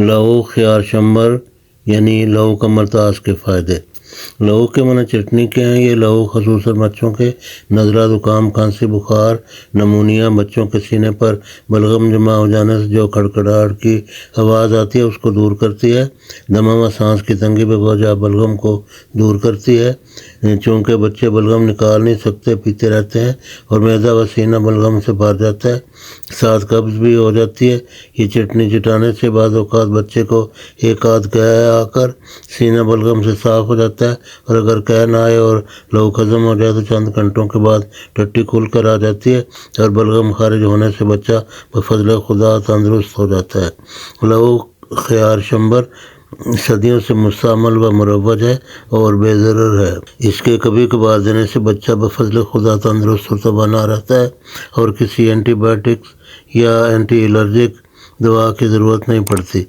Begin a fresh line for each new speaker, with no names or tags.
लहू ख्यार शंबर यानी लहू कमरतास के फ़ायदे। लहू के माने चटनी के हैं। ये लहू खसूसन बच्चों के नज़ला, ज़ुकाम, खांसी, बुखार, नमूनिया, बच्चों के सीने पर बलगम जमा हो जाने से जो खड़खड़ाहट की आवाज़ आती है उसको दूर करती है। दमा व सांस की तंगी बेवजह बलगम को दूर करती है। चूँकि बच्चे बलगम निकाल नहीं सकते, पीते रहते हैं और मैदा व सीना बलगम से भर जाता है, साथ कब्ज़ भी हो जाती है। ये चटनी चटाने से बाद औक़ात बच्चे को एक आध कह आकर सीना बलगम से साफ़ हो जाता है, और अगर कह ना आए और लहू ख़त्म हो जाए तो चंद घंटों के बाद टट्टी खुल कर आ जाती है और बलगम खारिज होने से बच्चा बफज़ल खुदा तंदुरुस्त हो जाता है। लहू ख्यार शंबर सदियों से मुस्तअमल व मुरव्वज है और बेज़रर है। इसके कभी कभार देने से बच्चा बफज़ल खुदा तंदुरुस्त और बना रहता है और किसी एंटीबायोटिक्स या एंटी एलर्जिक दवा की ज़रूरत नहीं पड़ती।